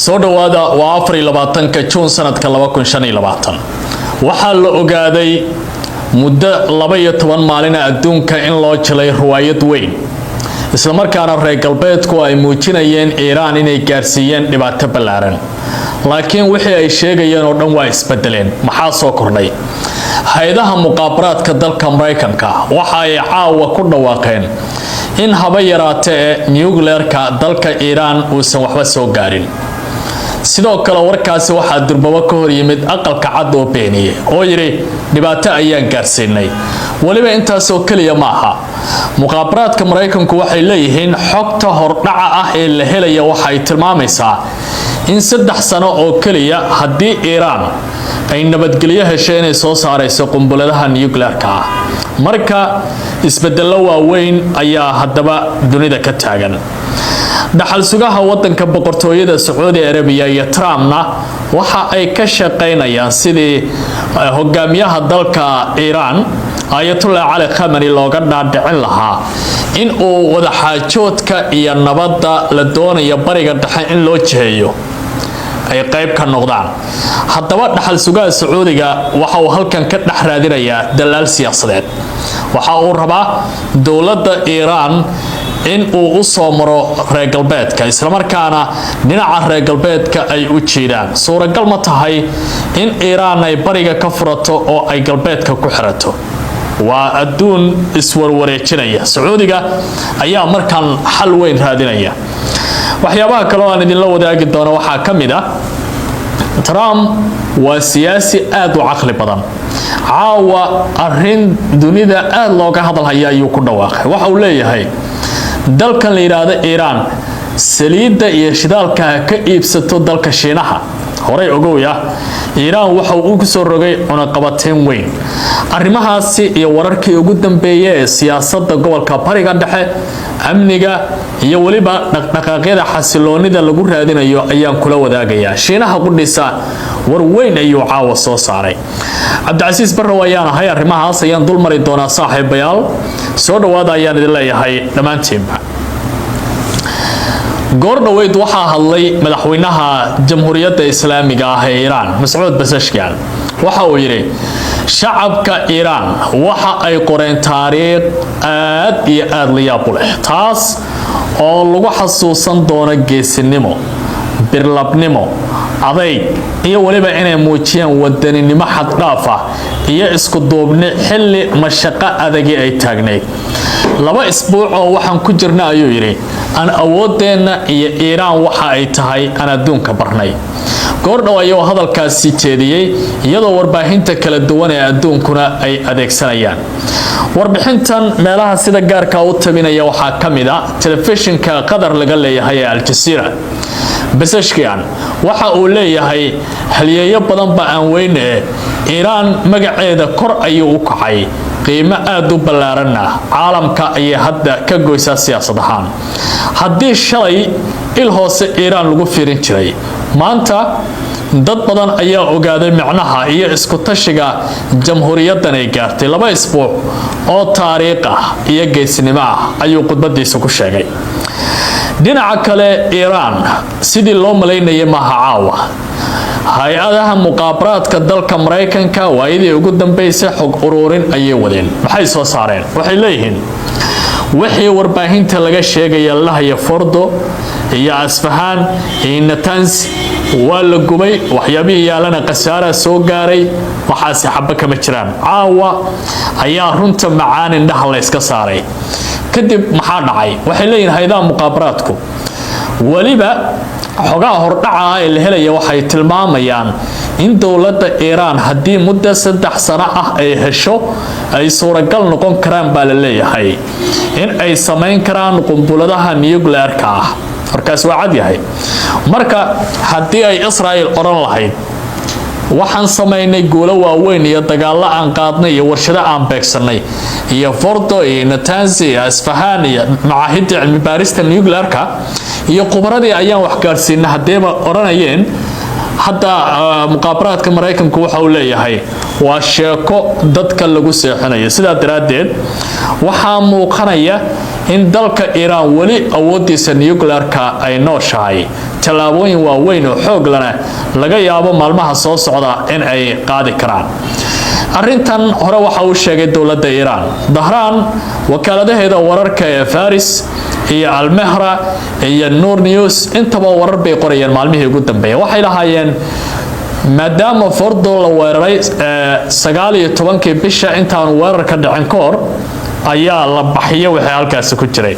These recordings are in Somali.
soo dhawaada waa 24 June sanadka 2025 waxaa la ogaaday muddo 12 maalin adduunka in loo jilay riwaayad weyn isla markaana reer galbeedku ay muujinayeen Iran inay gaarsiiyeen dhibaato ballaaran laakiin wixii ay sheegayeen oo dhan waa isbedeleen maxaa soo kordhay hay'adaha muqaabaraadka dalka Mareykanka waxa ay caawa ku dhawaaqeen in haba yaraatee nuclearka dalka Iran uusan waxba soo gaarin sidoo kale warkaasi waxa durbaba ka hor yimid aqalka cad oo beeniyay oo yiri dhibaato ayaan gaarsiinay waliba intaas oo kaliya maaha muqaabaraadka Mareykanku waxay leeyihiin xogta hordhaca ah ee la helayo waxay tilmaamaysaa in 3 sano oo kaliya hadii Iran ay nabadgelyo heshay inay soo saarayso qumbuladaha nuclearka marka isbedelo waaweyn ayaa hadaba dunida ka taagan dhaxal sugaha wadanka boqortooyada Saudi Arabia iyo Trumpna waxa ay ka shaqeynayaan sidii hogaamiyaha dalka Iran Ayatollah Ali Khamenei looga dhaadhicin lahaa in uu wada xaajoodka iyo nabadda la doonayo bariga dhexe in loo jeeyo ay qayb ka noqdaan haddaba dhaxal sugaha Sacuudiga waxa uu halkan ka dhex raadinayaa dalaal siyaasadeed waxa uu rabaa dawladda Iran in uu u soo maro reer galbeedka isla markaana dhinaca reer galbeedka ay u jeedaan suuragal ma tahay in Iran ay bariga ka furato oo ay galbeedka ku xirato waa adduun iswarwareejinaya Sacuudiga ayaa markan xal weyn raadinaya waxyaabaha kale oo aan idin la wadaagi doono waxa kamid ah Trump waa siyaasi aad u caqli badan caawa arrin dunida aad looga hadalhayo ayuu ku dhawaaqay waxa uu leeyahay dalkan la yiraahdo Iran saliidda iyo shidaalka ka iibsato dalka Shiinaha horay ogowya Iran waxa uu ku soo rogay cunaqabateyn weyn arrimahaasi iyo wararkii ugu dambeeyay ee siyaasadda gobolka bariga dhexe amniga iyo waliba dhaqdhaqaaqyada xasiloonida lagu raadinayo ayaan kula wadaagayaa Shiinaha qudhisa war weyn ayuu caawa soo saaray Cabdicasiis Barrow ayaan ahay arrimahaas ayaan dul mari doonaa saaxiibayaal soo dhawaada ayaan idin leeyahay dhamaantiinba goordhaweyd waxa hadlay madaxweynaha jamhuuriyadda islaamiga ah ee Iran Mas'uud Pezeshkian waxa uu yiri shacabka Iran waxa ay qoreen taariikh aad iyo aad la yaab leh taas oo lagu xasuusan doono geesinimo birlabnimo adayg iyo waliba inay muujiyaan wadaninimo xad dhaaf ah iyo isku duubni xilli mashaqo adag ay taagneed 2 isbuuc oo waxaan ku jirnaa ayuu yiri aan awoodeena iyo Iran waxa ay tahay aan adduunka barnay goordhow ayuu hadalkaasi jeediyay iyadoo warbaahinta kala duwan ee adduunkuna ay adeegsanayaan warbixintan meelaha sida gaarka u tabinaya waxa kamid ah telefishinka qadar laga leeyahay Al Jazeera Pezeshkian waxa uu leeyahay halyeeyo badan ba aan weyn Iran magaceeda kor ayuu u kacay qiimo aad u ballaaran caalamka ay hadda ka goysaa siyaasad ahaan haddii shalay il hoose Iran lagu fiirin jiray maanta dad badan ayaa ogaaday macnaha iyo isku tashiga jamhuuriyaddan ay gaartay 2 isbuuc oo taariikh ah iyo geesinimo ah ayuu khudbadiisa ku sheegay dhinaca kale Iran sidii loo maleynayay maaha caawa hay'adaha muqaabaraadka dalka Mareykanka waayadii ugu dambeysay xog ururin ayay wadeen maxay soo saareen waxay leeyihiin wixii warbaahinta laga sheegay Allaha Fordo iyo Asfahan iyo Natanz waa la gubay waxyaabihii yaalana qasaara soo gaaray waxaasi xabba kama jiraan caawa ayaa runta macaan indhaha la iska saaray kadib maxaa dhacay waxay leeyihiin hay'adaha muqaabaraadku waliba xogaha hordhaca ee la helaya waxay tilmaamayaan in dawladda Iran hadii muddo 3 sano ah ay hesho ay suuragal noqon karaan baa la leeyahay in ay sameyn karaan qumbuladaha nuclearka ah markaas waa cad yahay marka hadii ay Israel oran lahayd waxaan sameynay guulo waaweyn iyo dagaalo aan qaadnay iyo warshado aan beegsanay iyo Fordo iyo Natanz iyo Asfahan iyo macaahidda cilmi baarista nuclearka iyo qubaradii ayaan wax gaarsiinay hadeeba oranayeen hadda muqaabaraadka Mareykanku waxa uu leeyahay waa sheeko dadka lagu seexinayo sida daraadeed waxa muuqanaya in dalka Iran wali awoodiisa nuclear-ka ay nooshahay talaabooyin waaweyn oo xoog lana laga yaabo maalmaha soo socda in ay qaadi karaan arrintan hore waxa uu sheegay dawladda Iran Dahran wakaaladaheeda wararka ee Faris iyo Al-Mahra iyo Noor News intaba warar bay qorayeen maalmihii ugu dambeeyay waxay lahaayeen maadaama Fordo la weeraray 19 bisha intaan weerar ka dhicin koor ayaa la baxiyay waxa halkaas ku jiray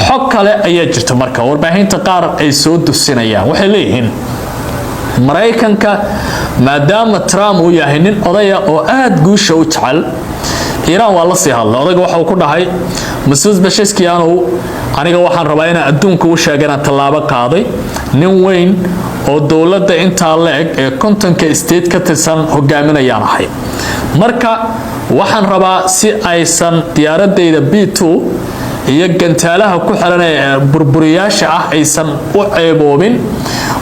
xog kale ayaa jirta marka warbaahinta qaar ay soo dusinayaan waxay leeyihiin Mareykanka maadaama Trump uu yahay nin odaya oo aad guusha u jecel Iran waa la sii hadlay odaga waxa uu ku dhahay Mas'uud Pezeshkian aniga waxaan rabaa inaan adduunka u sheegana talaabo qaaday nin weyn oo dawladda inta leeg ee kontonka state ka tirsan hogaaminayaan ahay marka waxaan rabaa si aysan diyaaradeyda B2 iyo gantaalaha ku xiran ee burburiyaasha ah aysan u ceeboobin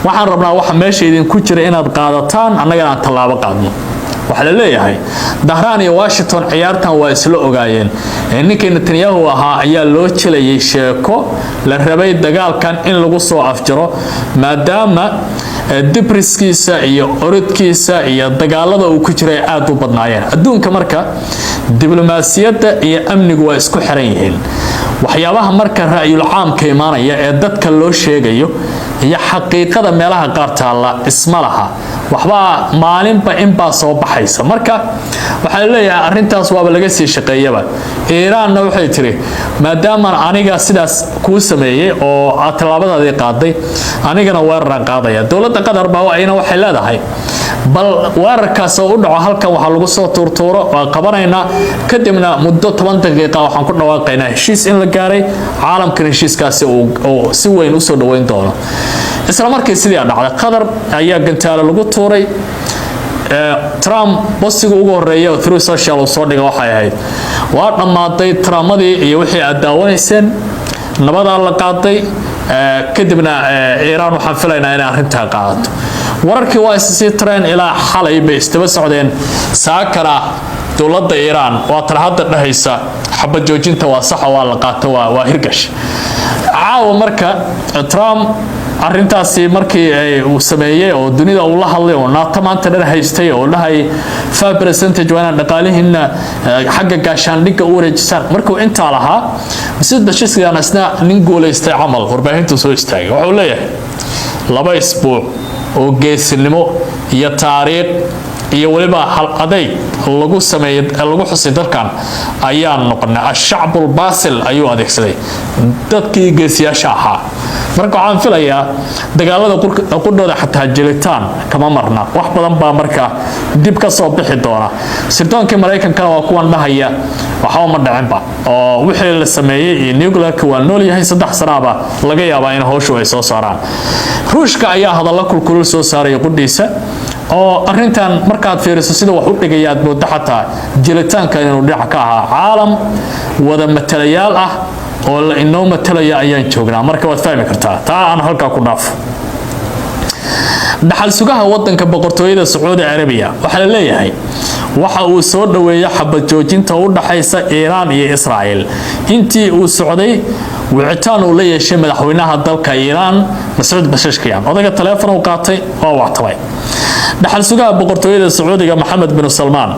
waxaan rabnaa waxa meesha idin ku jira inaad qaadataan annagana talaabo qaadno waxa la leeyahay Dahran iyo Washington ciyaartan waa isla ogaayeen ninkii Netanyahu ahaa ayaa loo jilayay sheeko la rabay dagaalkan in lagu soo afjaro maadaama dibriskiisa iyo orodkiisa iyo dagaalada uu ku jiray aad u badnaayeen adduunka marka diblomaasiyadda iyo amnigu waa isku xiran yihiin waxyaabaha marka raayul caamka imaanaya ee dadka loo sheegayo iyo xaqiiqada meelaha qaar taala isma laha waxba maalinba in baa soo baxaysa marka waxa leeyahay arintaas waaba laga sii shaqeeyaba Iran waxay tiri maadaama aniga sidaas ku sameeyay oo talaabadaadii qaaday anigana weerar qaadaya dawladda Qatar baa ayna waxay leedahay bal weerarkaas oo u dhaco halkan waxa lagu soo turtuuro waa qabanayna kadibna muddo 10 daqiiqo waxaan ku dhawaaqaynaa heshiis in la gaaray caalamka heshiiskaasi oo si weyn u soo dhaweyn doono isla markii sidii dhacday Qatar ayaa gantaalo lagu tuuray Trump bosiga ugu horeeyay through social soo dhiga waxay ahayd waa dhamaaday Trumpmadii iyo wixii aad daawanayseen nabada la qaaday kadibna Iran waxaan filaynaa in arrinta qaadato wararkii waa isii train ilaa xalay bay istaba socdeen saakara dawladda Iran waa tarhada dhahaysa xabad joojinta waa sax waa la qaato waa hirgash caawa marka Trump arrintaasi markii uu sameeyay oo dunida uu la hadlay oo naata maanta dhan haystay oo dhahay 5% wana dhaqaalihiina xagga gaashaandhigga u wareejisaan markuu inta lahaa Mas'uud Pezeshkian asna nin guuleystay amal warbaahintu soo istaagay wuxuu leeyahay 2 isbuuc oo geesinimo iyo taariikh iyo waliba hal aday lagu sameeyay lagu xusay dalkan ayaa noqonay ashacbul basil ayuu adeegsaday dadkii geesiyaasha ahaa marka aan filayaa dagaalada qudhooda xataa jilitaan kama marna wax badan baa marka dib ka soo bixi doona sirdoonka Mareykanka waa kuwan dhahaya waxa ma dhacinba oo wixii la sameeyay nuclear-ka waa nool yahay 3 sanaaba laga yaabaa in hawshu ay soo saaraan Ruushka ayaa hadallo kulkulul soo saaray qudhiisa oo arrintan markaad fiiriso sida wax u dhigayaad moodo xataa jilitaanka inuu dhinac ka ahaa caalam wada matalayaal ah oo la inoo matalaya ayaan joognaa marka waad fahmi kartaa taa aan halka ku dhaaf dhaxal sugaha wadanka boqortooyada Sacuudi Arabiya waxa la leeyahay waxa uu soo dhaweeyay xabad joojinta u dhaxaysa Iran iyo Israa'iil intii uu socday wicitaan uu la yeeshay madaxweynaha dalka Iran Mas'uud Pezeshkian odaga telefoon uu qaatay oo wactay dhaxal sugaha boqortooyada Sacuudiga Mohammed bin Salman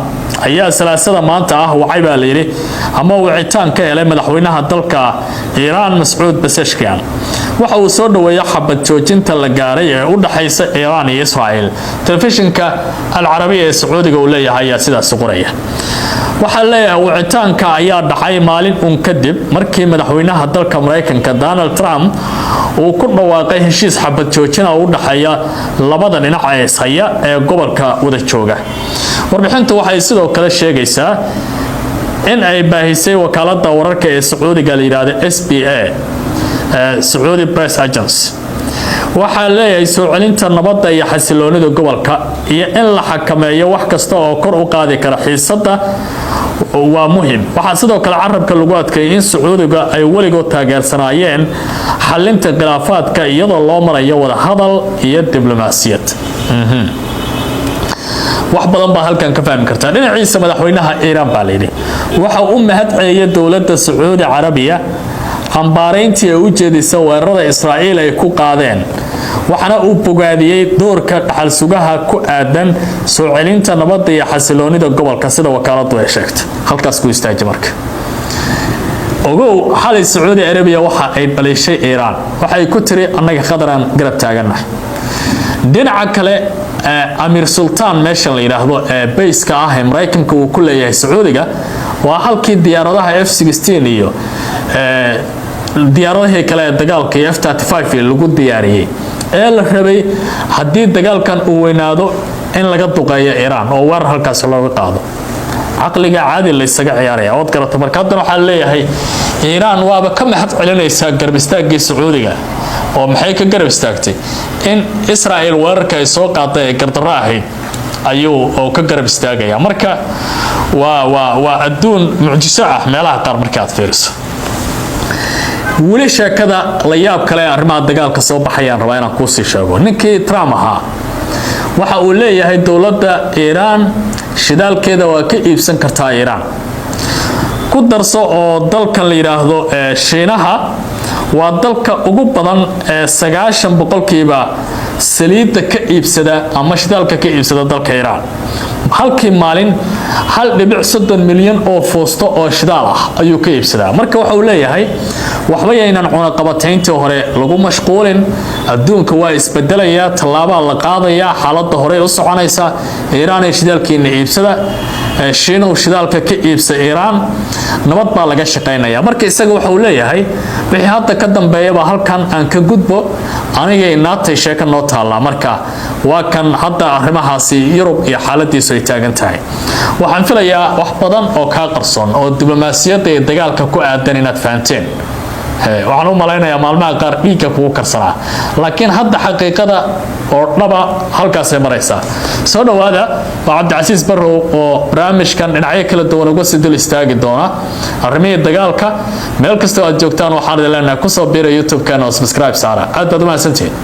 ayaa salaasada maanta ah wacay baa leeyahay ama wicitaan ka helay madaxweynaha dalka Iran Mas'uud Pezeshkian waxa uu soo dhaweeyay xabad joojinta la gaaray ee u dhaxaysa Iran iyo Israa'iil telefishinka Al-Arabiya ee Sacuudiga uu leeyahay sidaas qoraya waxa leeyahay wicitaanka ayaa dhacay maalin kadib markii madaxweynaha dalka Mareykanka Donald Trump uu ku dhawaaqay heshiis xabad joojin oo u dhaxaya labada dhinac ee haya ee gobolka wada jooga warbixintu waxay sidoo kale sheegaysaa in ay baahisay wakaaladda wararka ee Sacuudiga la yiraahdo SPA Saudi Press Agency waxa leeyahay soo celinta nabadda iyo xasiloonida gobolka iyo in la xakameeyo wax kasta oo kor u qaadi kara xiisadda waa muhiim waxa sidoo kale carabka lagu adkeeyay in Sacuudiga ay waligood taageersanaayeen xalinta khilaafaadka iyadoo loo marayo wada hadal iyo diblomaasiyad wax badan baa halkan ka fahmi kartaa dhinaciisa madaxweynaha Iran baa leeyahay waxa uu mahadceliyay dawladda Sacuudi Carabiya ambaareyntii ay u jeedisay weerarada Israa'iil ay ku qaadeen waxana uu bogaadiyay doorka dhaxal sugaha ku aadan soo celinta nabadda iyo xasiloonida gobolka sida wakaaladu ay sheegtay halkaas ku istaajay marka ogow xalay Sacuudi Carabiya waxa ay dhalishay Iran waxay ku tiri annaga qadaran garab taaganahay dhinaca kale Amir Sultan meesha la yiraahdo bayska ah ee Mareykanka uu ku leeyahay Sacuudiga waa halkii diyaaradaha F-16 iyo diyaaradaha kale ee dagaalka F-35 lagu diyaariyay ee la rabay hadii dagaalkan uu weynaado in laga duqeeyo Iran oo war halkaas looga qaado aqliga caadi la isaga ciyaaraya oo garata markaadna waxa leeyahay Iran waaba ka mahad celinaysa garab istaagii Sacuudiga oo maxay ka garab istaagtay in Israa'iil weerarka ay soo qaaday gardarro ahayd ayuu oo ka garab istaagaya marka waa adduun mucjiso ah meelaha qaar markaad fiiriso wali sheekada la yaab kale arrimaha dagaalka soo baxayaan rabaa inaan ku sii sheego ninkii Trump ahaa waxa uu leeyahay dawladda Iran shidaalkeeda waa ka iibsan kartaa Iran ku darso oo dalkan la yiraahdo Shiinaha waa dalka ugu badan 90% saliidda ka iibsada ama shidaalka ka iibsada dalka Iran halkii maalin 1.3 milyan oo foosto oo shidaal ah ayuu ka iibsadaa marka waxa uu leeyahay waxba yeeynaan cunaqabatayntii hore lagu mashquulin adduunka waa isbedelaya talaabo la qaadaya xaaladda hore u soconaysa Iran ee shidaalkeena iibsada Shiinaha shidaalka ka iibsa Iran nabad baa laga shaqeynaya marka isaga waxa uu leeyahay wixii hadda ka dambeeyaba halkan aan ka gudbo aniga inaatay sheeka noo taala marka waa kan hadda arrimahaasi Yurub iyo xaaladiisu ay taagan tahay waxaan filayaa wax badan oo ka qarsoon oo diblomaasiyadda ee dagaalka ku aadan inaad fahanteen waxaan u maleynayaa maalmaha qaar dhiigga kugu karsanaa laakiin hadda xaqiiqada oo dhaba halkaas ay maraysaa soo dhawaada waa Cabdicasiis Barrow oo barnaamijkan dhinacyo kala duwan uga sii dul istaagi doona arrimaha dagaalka meel kasta oo aad joogtaan waxaan idin leenahay ku soo biiro YouTube-kana oo subscribe saara aad baad u mahadsantihiin